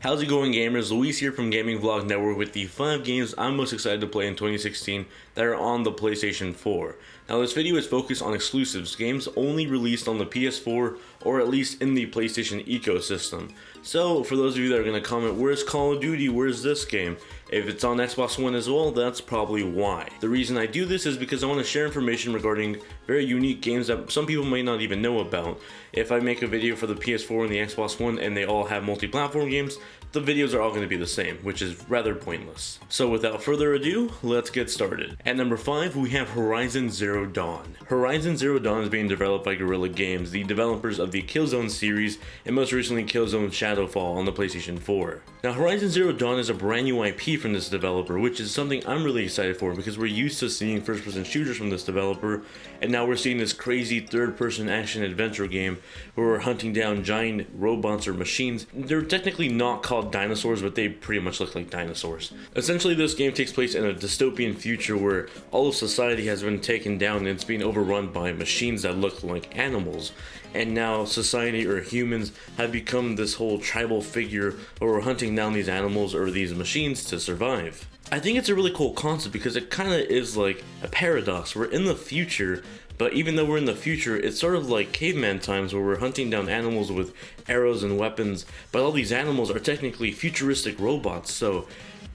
How's it going, gamers? Luis here from Gaming Vlog Network with the 5 games I'm most excited to play in 2016 that are on the PlayStation 4. Now this video is focused on exclusives, games only released on the PS4 or at least in the PlayStation ecosystem. So for those of you that are going to comment, where's Call of Duty, where's this game? If it's on Xbox One as well, that's probably why. The reason I do this is because I want to share information regarding very unique games that some people might not even know about. If I make a video for the PS4 and the Xbox One and they all have multi-platform games, the videos are all going to be the same, which is rather pointless. So without further ado, let's get started. At number 5, we have Horizon Zero Dawn. Horizon Zero Dawn is being developed by Guerrilla Games, the developers of the Killzone series, and most recently Killzone Shadowfall on the PlayStation 4. Now Horizon Zero Dawn is a brand new IP from this developer, which is something I'm really excited for because we're used to seeing first-person shooters from this developer, and now we're seeing this crazy third-person action-adventure game where we're hunting down giant robots or machines. They're technically not called dinosaurs, but they pretty much look like dinosaurs. Essentially, this game takes place in a dystopian future where all of society has been taken down and it's being overrun by machines that look like animals. And now society, or humans, have become this whole tribal figure where we're hunting down these animals or these machines to survive. I think it's a really cool concept because it kind of is like a paradox. We're in the future, but even though we're in the future, it's sort of like caveman times where we're hunting down animals with arrows and weapons, but all these animals are technically futuristic robots, so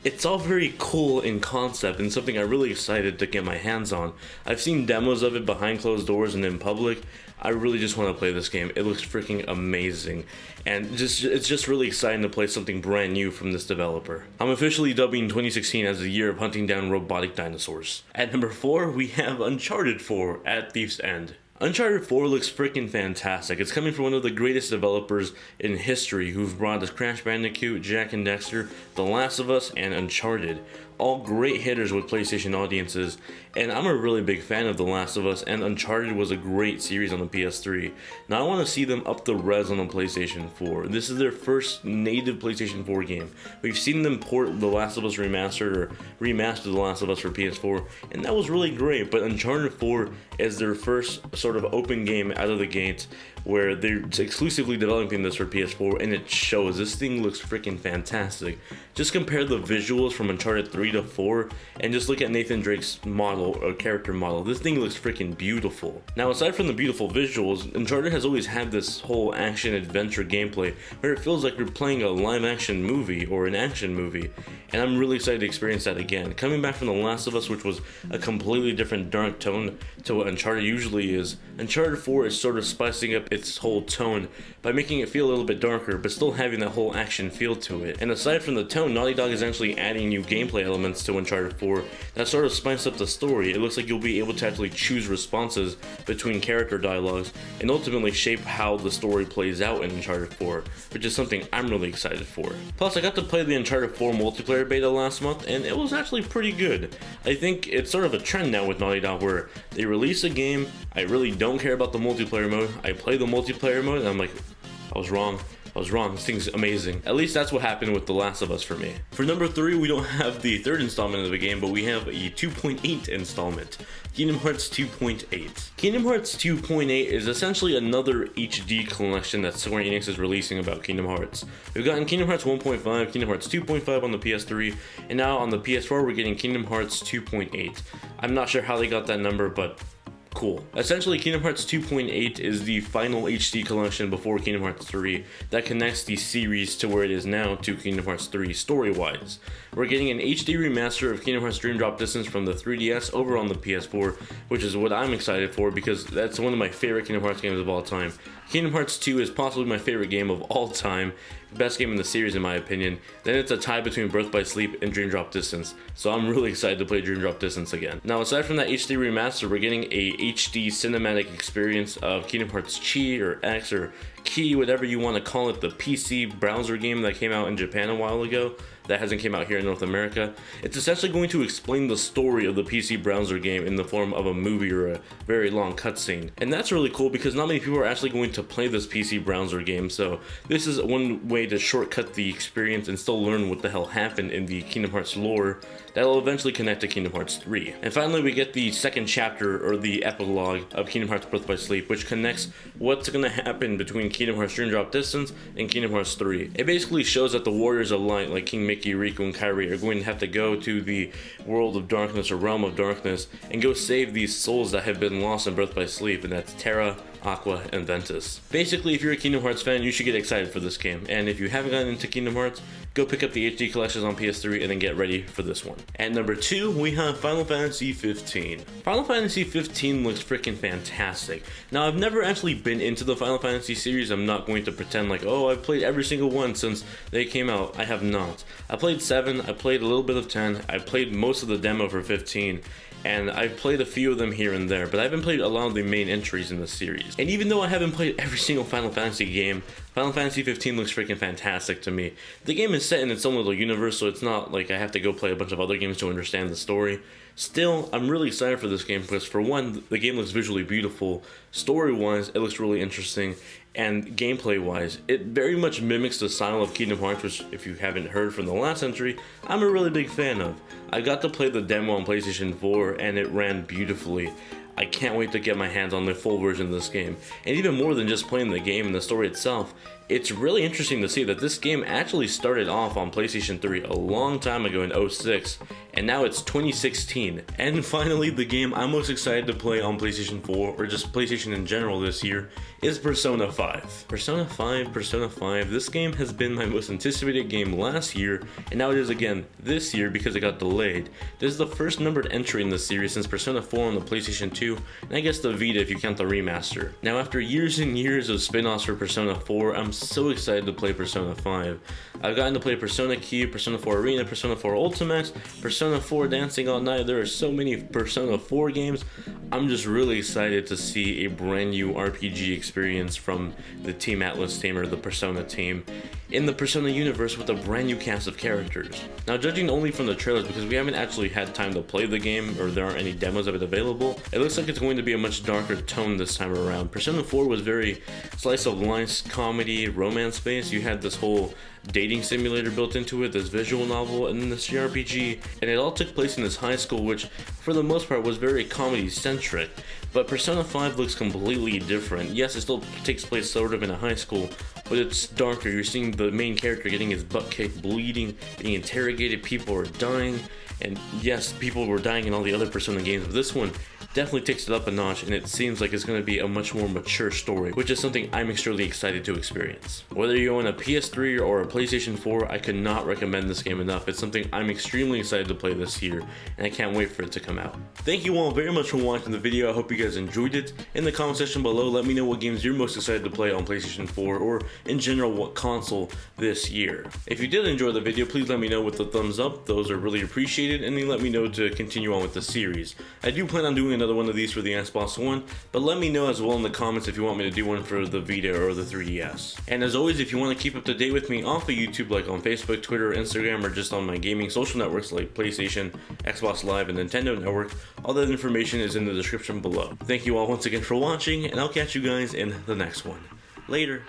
it's all very cool in concept and something I'm really excited to get my hands on. I've seen demos of it behind closed doors and in public. I really just want to play this game. It looks freaking amazing, and it's just really exciting to play something brand new from this developer. I'm officially dubbing 2016 as the year of hunting down robotic dinosaurs. At number 4, we have Uncharted 4 at Thief's End. Uncharted 4 looks freaking fantastic. It's coming from one of the greatest developers in history who've brought us Crash Bandicoot, Jak and Daxter, The Last of Us, and Uncharted. All great hitters with PlayStation audiences, and I'm a really big fan of The Last of Us, and Uncharted was a great series on the PS3. Now I want to see them up the res on the PlayStation 4. This is their first native PlayStation 4 game. We've seen them port The Last of Us Remastered or remastered The Last of Us for PS4, and that was really great, but Uncharted 4 is their first sort of open game out of the gate where they're exclusively developing this for PS4, and it shows. This thing looks freaking fantastic. Just compare the visuals from Uncharted 3 to 4 and just look at Nathan Drake's model or character model. This thing looks freaking beautiful. Now aside from the beautiful visuals, Uncharted has always had this whole action adventure gameplay where it feels like you're playing a live action movie or an action movie, and I'm really excited to experience that again. Coming back from The Last of Us, which was a completely different dark tone to what Uncharted usually is, Uncharted 4 is sort of spicing up its whole tone by making it feel a little bit darker but still having that whole action feel to it. And aside from the tone, Naughty Dog is actually adding new gameplay elements to Uncharted 4 that sort of spice up the story. It looks like you'll be able to actually choose responses between character dialogues and ultimately shape how the story plays out in Uncharted 4, which is something I'm really excited for. Plus, I got to play the Uncharted 4 multiplayer beta last month, and it was actually pretty good. I think it's sort of a trend now with Naughty Dog where they release a game, I really don't care about the multiplayer mode, I play the multiplayer mode, and I'm like, I was wrong, this thing's amazing. At least that's what happened with The Last of Us for me. For number 3, we don't have the third installment of the game, but we have a 2.8 installment. Kingdom Hearts 2.8. Kingdom Hearts 2.8 is essentially another HD collection that Square Enix is releasing about Kingdom Hearts. We've gotten Kingdom Hearts 1.5, Kingdom Hearts 2.5 on the PS3, and now on the PS4 we're getting Kingdom Hearts 2.8. I'm not sure how they got that number, but cool. Essentially, Kingdom Hearts 2.8 is the final HD collection before Kingdom Hearts 3 that connects the series to where it is now to Kingdom Hearts 3 story-wise. We're getting an HD remaster of Kingdom Hearts Dream Drop Distance from the 3DS over on the PS4, which is what I'm excited for because that's one of my favorite Kingdom Hearts games of all time. Kingdom Hearts 2 is possibly my favorite game of all time, best game in the series in my opinion. Then it's a tie between Birth by Sleep and Dream Drop Distance, so I'm really excited to play Dream Drop Distance again. Now aside from that HD remaster, we're getting a HD cinematic experience of Kingdom Hearts Chi or X or Key, whatever you want to call it, the PC browser game that came out in Japan a while ago. that hasn't came out here in North America. It's essentially going to explain the story of the PC browser game in the form of a movie or a very long cutscene. And that's really cool because not many people are actually going to play this PC browser game, so this is one way to shortcut the experience and still learn what the hell happened in the Kingdom Hearts lore that'll eventually connect to Kingdom Hearts 3. And finally, we get the second chapter, or the epilogue, of Kingdom Hearts Birth by Sleep, which connects what's going to happen between Kingdom Hearts Dream Drop Distance and Kingdom Hearts 3. It basically shows that the Warriors of Light, like King Mickey, Riku, and Kairi, are going to have to go to the World of Darkness, or Realm of Darkness, and go save these souls that have been lost in Birth by Sleep, and that's Terra, Aqua, and Ventus. Basically, if you're a Kingdom Hearts fan, you should get excited for this game, and if you haven't gotten into Kingdom Hearts, go pick up the HD collections on PS3 and then get ready for this one. At number 2, we have Final Fantasy 15. Final Fantasy 15 looks freaking fantastic. Now, I've never actually been into the Final Fantasy series. I'm not going to pretend like, oh, I've played every single one since they came out. I have not. I played 7, I played a little bit of 10, I played most of the demo for 15, and I've played a few of them here and there, but I haven't played a lot of the main entries in the series. And even though I haven't played every single Final Fantasy game, Final Fantasy 15 looks freaking fantastic to me. The game is set in its own little universe, so it's not like I have to go play a bunch of other games to understand the story. Still, I'm really excited for this game because, for one, the game looks visually beautiful, story-wise, it looks really interesting, and gameplay-wise, it very much mimics the style of Kingdom Hearts, which, if you haven't heard from the last entry, I'm a really big fan of. I got to play the demo on PlayStation 4, and it ran beautifully. I can't wait to get my hands on the full version of this game. And even more than just playing the game and the story itself, it's really interesting to see that this game actually started off on PlayStation 3 a long time ago in 06, and now it's 2016. And finally, the game I'm most excited to play on PlayStation 4, or just PlayStation in general this year, is Persona 5. Persona 5, this game has been my most anticipated game last year, and now it is again this year because it got delayed. This is the first numbered entry in the series since Persona 4 on the PlayStation 2, and I guess the Vita if you count the remaster. Now, after years and years of spin-offs for Persona 4, I'm so excited to play Persona 5. I've gotten to play Persona Q, Persona 4 Arena, Persona 4 Ultimax, Persona 4 Dancing All Night. There are so many Persona 4 games. I'm just really excited to see a brand new RPG experience from the Team Atlas team, or the Persona team, in the Persona universe with a brand new cast of characters. Now, judging only from the trailers, because we haven't actually had time to play the game, or there aren't any demos of it available, it looks like it's going to be a much darker tone this time around. Persona 4 was very slice of life, comedy, romance based. You had this whole dating simulator built into it, this visual novel, and then this JRPG, and it all took place in this high school, which for the most part was very comedy centric. But Persona 5 looks completely different. Yes, it still takes place sort of in a high school, but it's darker. You're seeing the main character getting his butt kicked, bleeding, being interrogated, people are dying, and yes, people were dying in all the other Persona games, but this one definitely takes it up a notch, and it seems like it's going to be a much more mature story, which is something I'm extremely excited to experience. Whether you own a PS3 or a PlayStation 4, I could not recommend this game enough. It's something I'm extremely excited to play this year, and I can't wait for it to come out. Thank you all very much for watching the video. I hope you guys enjoyed it. In the comment section below, let me know what games you're most excited to play on PlayStation 4, or in general, what console this year. If you did enjoy the video, please let me know with the thumbs up. Those are really appreciated, and then let me know to continue on with the series. I do plan on doing another one of these for the Xbox One, but let me know as well in the comments if you want me to do one for the Vita or the 3DS. And as always, if you want to keep up to date with me off of YouTube, like on Facebook, Twitter, Instagram, or just on my gaming social networks like PlayStation, Xbox Live, and Nintendo Network, all that information is in the description below. Thank you all once again for watching, and I'll catch you guys in the next one. Later.